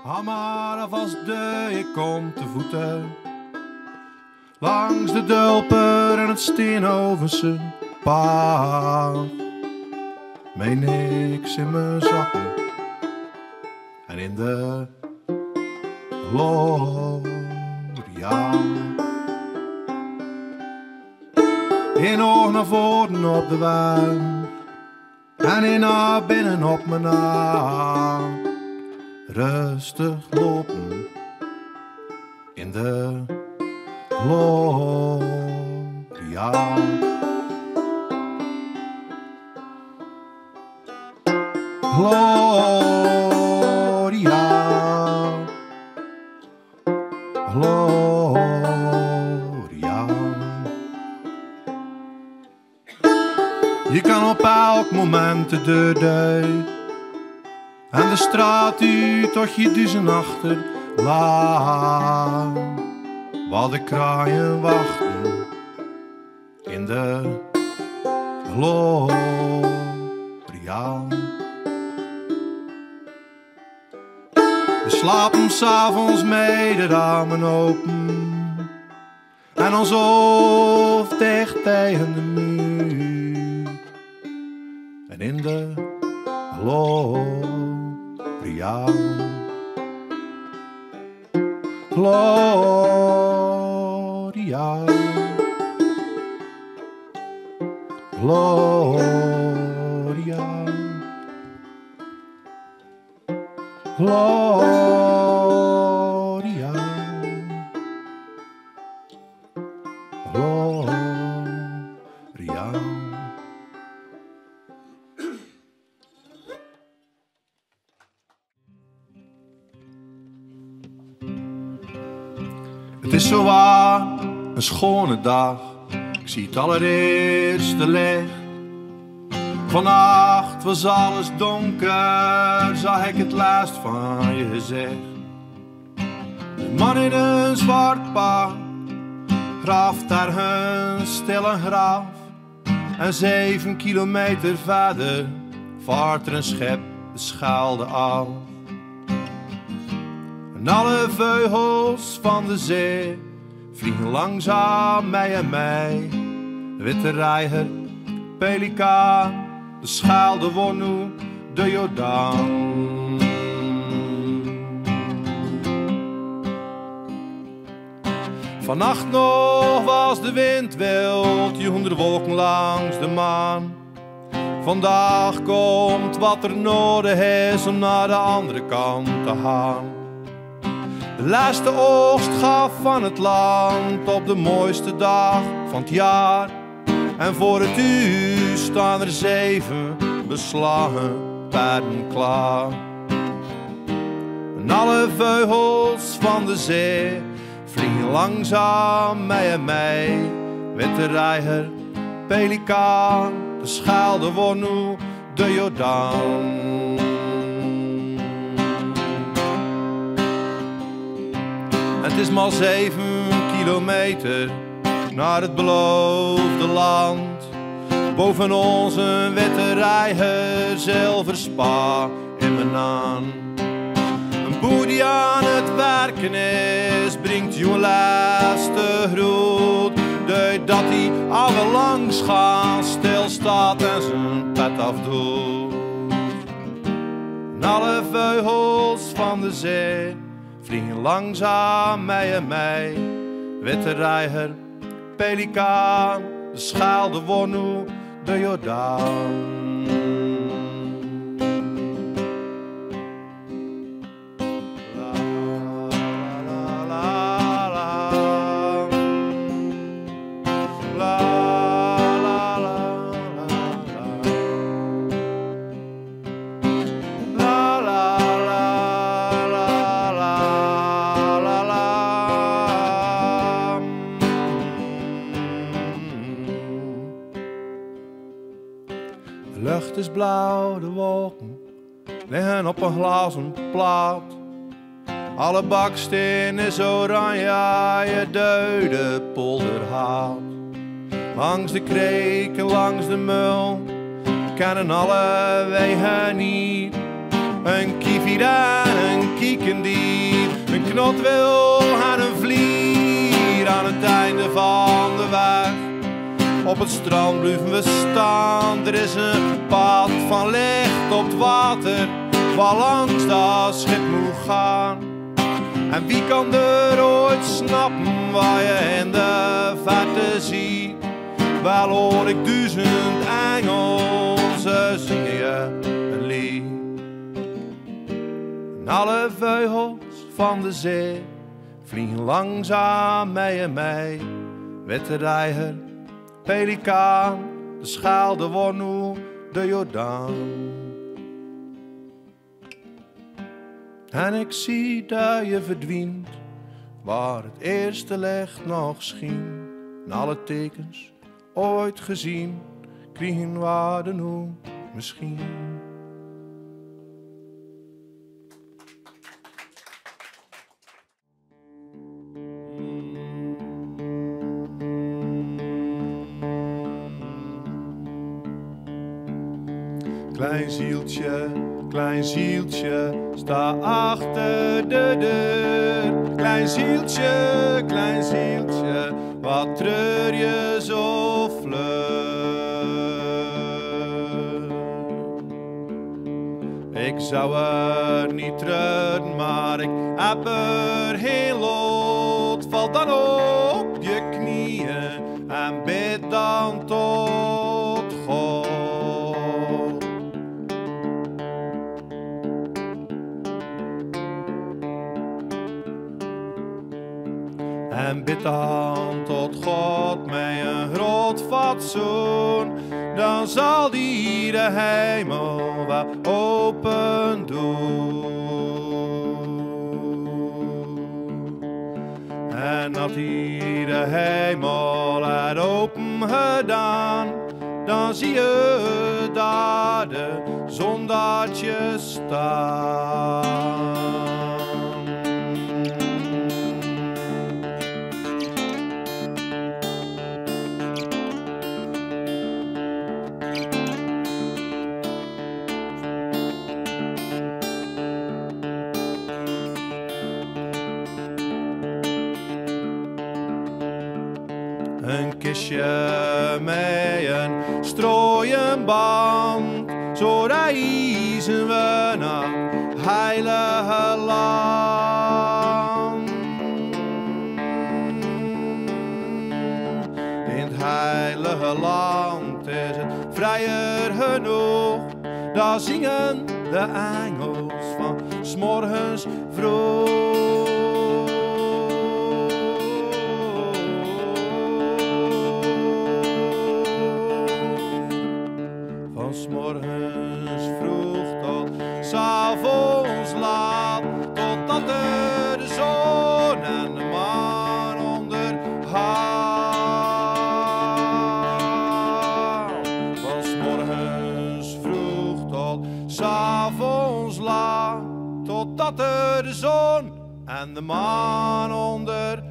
Hou maar alvast ik kom te voeten. Langs de Dulper en het Steenhovense pad. Mee niks in mijn zakken en in de Gloria. In oog naar voren op de weg en in naar binnen op mijn naam. Rustig lopen in de Gloria. Gloria, Gloria. Je kan op elk moment de deur uit en de straat uit tot je duizend achter laat. Waar de kraaien wachten in de Gloria. We slapen 's avonds met de ramen open en ons hoofd dicht tegen de muur. En in de Gloria, Gloria, Gloria, Gloria, Gloria. Het is zowaar een schone dag, ik zie het allereerste licht. Vannacht was alles donker, zag ik het laatst van je gezicht. Een man in een zwart pak graaft daar hun stille graf. En 7 kilometer verder vaart er een schep de Schelde af. En alle vleugels van de zee vliegen langzaam mij en mij. De witte reiger, pelikaan, de Schelde wordt nu de Jordaan. Vannacht nog was de wind wild, je honderd wolken langs de maan. Vandaag komt wat er nodig is om naar de andere kant te gaan. De laatste oogst gaf van het land op de mooiste dag van het jaar. En voor het uur staan er 7 beslagen paarden klaar. En alle vleugels van de zee vliegen langzaam mij en mij. Witte reiger, pelikaan, de Schelde wordt nu de Jordaan. Het is maar 7 kilometer naar het beloofde land. Boven ons een witte reiger, zilver spa in mijn aan. Een boer die aan het werken is, brengt je laatste groet. Dat hij alle langs gaat, stilstaat en zijn pet afdoet. En alle vleugels van de zee vliegen langzaam mij en mij. Witte reiger, pelikaan, de Schelde wordt nu de Jordaan. De lucht is blauw, de wolken liggen op een glazen plaat. Alle baksteen is oranje, je duide polder haat. Langs de kreken, langs de mul, kennen alle wegen niet. Een kievie en een kiekendief knot wil aan een vlier aan het einde van de weg. Op het strand blijven we staan, er is een pad van licht op het water, waar langs dat schip moet gaan. En wie kan er ooit snappen wat je in de verte ziet? Wel hoor ik 1000 Engelsen zingen je een lied. En alle vleugels van de zee vliegen langzaam mee en mee. Witte reiger, pelikaan, de schaal, de wornoe, de Jordaan. En ik zie dat je verdwijnt, waar het eerste licht nog scheen. En alle tekens ooit gezien, kregen waarde nu misschien. Klein zieltje, sta achter de deur. Klein zieltje, wat treur je zo vlug? Ik zou er niet treuren, maar ik heb er heel lot. Val dan op je knieën en bid dan tot God. En bid dan tot God met een groot fatsoen, dan zal die de hemel wel open doen. En als die de hemel had open gedaan, dan zie je daar de zondaartje staan. Een kistje met een strooienband, zo reizen we naar het heilige land. In het heilige land is het vrijer genoeg, daar zingen de engels van 's morgens vroeg. Van 's morgens vroeg tot 's avonds laat, totdat er de zon en de maan ondergaat. Van 's morgens vroeg tot 's avonds laat, totdat er de zon en de maan ondergaat.